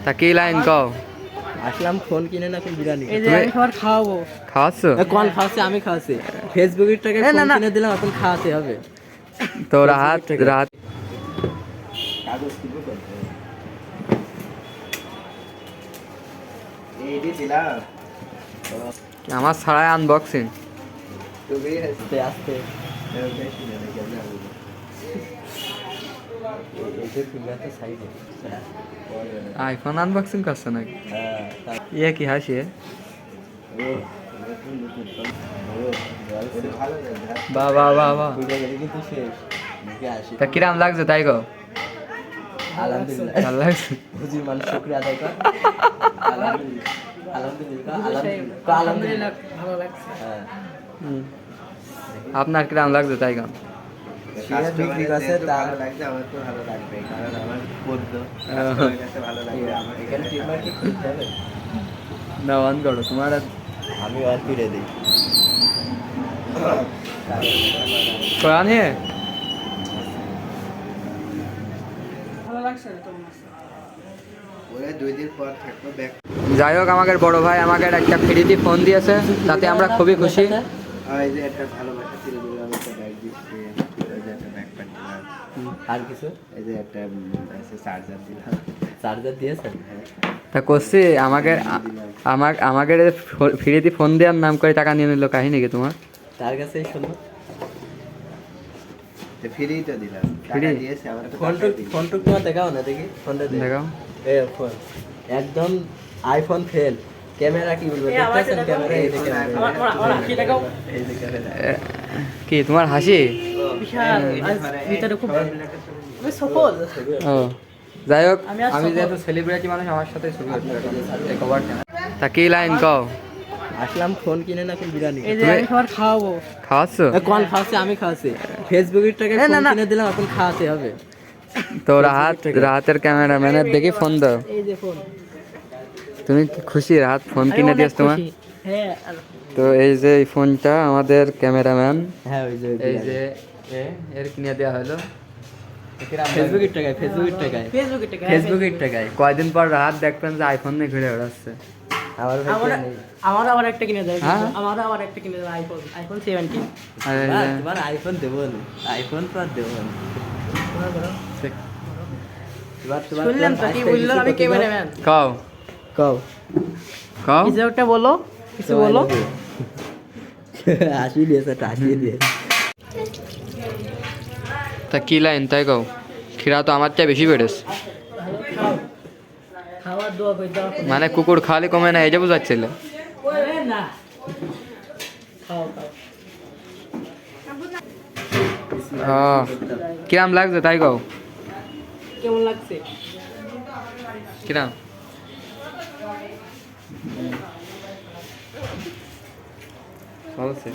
তা কি লাইন কও? আসলাম ফোন কিনে না তুমি বিরিয়ানি এই যে আমি খাবার খাওয়াবো। খাওয়াচ্ছো? কোন খাওয়াচ্ছে? আমি খাওয়াচ্ছি। ফেসবুকের টাকা ফোন কিনে দিলাম, এখন খাওয়াতে হবে। তো রাত রাত কাগজ কিনবো করতে এই দিলাম আমার ছাড়াই আনবক্সিং। তুমি আস্তে আস্তে বেশি না কেমন হবে এই যে ফিঙ্গারটা সাইডে আইফোন আনবক্সিং করছো নাকি? হ্যাঁ ইয়ে কি হাসি? বাহ বাহ বাহ বাহ। তা কিরাম লাগছে তাই গো? আলহামদুলিল্লাহ ভালো লাগছে? হুজুর মানুষ শুকরিয়া আদায় কর। আলহামদুলিল্লাহ ভালো লাগছে। হ্যাঁ আপনার কিরাম লাগছে তাই গো? বিক্রি করছে তার লাগছে, আমার তো ভালো লাগবে কারণ আমার পদ্ম কাস্টমারের কাছে ভালো লাগবে। আমার এখানে টিমার কি করতে হবে না অন করো তোমার। আমি আর ফিরে দিই কোরআন হে ভালো লাগছে তো মাছ। ওরা 2 দিন পর থাকবো ব্যাক। যাই হোক, আমাদের বড় ভাই আমাকে একটা ফ্রিতে ফোন দিয়েছে, তাতে আমরা খুবই খুশি। এই যে একটা ভালোবাসা ছিল, দিলাম একটা ব্যাগ দিচ্ছি, এই যে একটা ব্যাগ দিলাম। আর কিছু? এই যে একটা চার্জার দিলাম। চার্জার দিয়েছেন? তা করছি আমাকে ফ্রিতে ফোন দেওয়ার নাম করে টাকা নিয়ে নিল, কাহিনী কি তোমার? তার কাছেই শুনো, ফ্রি তো দিলাম, টাকা Free? দিয়েছে আবার। ফোন টুক তোমার দেখাও না, দেখি ফোনটা দেখাও। এই ফোন একদম আইফোন ফেল। ক্যামেরা কি বলবো, দেখতেছেন ক্যামেরা? এই দেখে আমার হাসি দেখাও। এই দেখে কি তোমার হাসি? বিশাল ভিতরে খুব আমি সফল। ও যাই হোক, আমি আর আমি সফল। যেহেতু সেলিব্রিটি মানুষ, আমার সাথে ছবি উঠবে এখন। এই কভার তা কি লাইন কও? আসলাম ফোন কিনে না বিরিয়ানি এই যে আমি খাবার খাওয়াবো। খাওয়াচ্ছো? কোন খাওয়াচ্ছে? আমি খাওয়াচ্ছি। ফেসবুকের টাকা ফোন কিনে দিলাম, এখন খাওয়াতে হবে। তো রাহাতের ক্যামেরাম্যানের দেখি ফোন দাও। এই যে ফোন। তুমি কি খুশি রাহাত ফোন আমি কিনে অনেক দিয়েছ তোমার? খুশি। হ্যাঁ তো এই যে এই ফোনটা আমাদের ক্যামেরাম্যান, হ্যাঁ ওই যে এই যে এর কিনে দেওয়া হলো। ফেসবুকের টাকায়, ফেসবুকের টাকায়, ফেসবুকে টাকা। ফেসবুকের টাকায়। কয়দিন পর রাহাত দেখবেন যে আইফোন নিয়ে ঘুরে বেড়াচ্ছে। আমার ভাই আমার আবার একটা কিনে দেয়। হ্যাঁ? আমার আবার একটা কিনে দেয় আইফোন 17। আর এই যে তোমার আইফোন দেবো না, আইফোন তো আর দেবো না। শুনলেন তো কি বললো? আমি ক্যামেরাম্যান। কও কও কও। কিছু একটা বলো, কিছু বলো। হাসি দিয়েছে, একটা হাসি দিয়ে। তা কি লাইন তাই কও? খিরা তো আমার চেয়ে বেশি বেড়েছে, খাওয়ার দোয়া করে দাও। মানে কুকুর খালি কমে না, এই যে বুঝাচ্ছিল। না খাও খাও। কিরাম লাগছে তাই কও? কেমন লাগছে? কিরাম? ভালো আছে।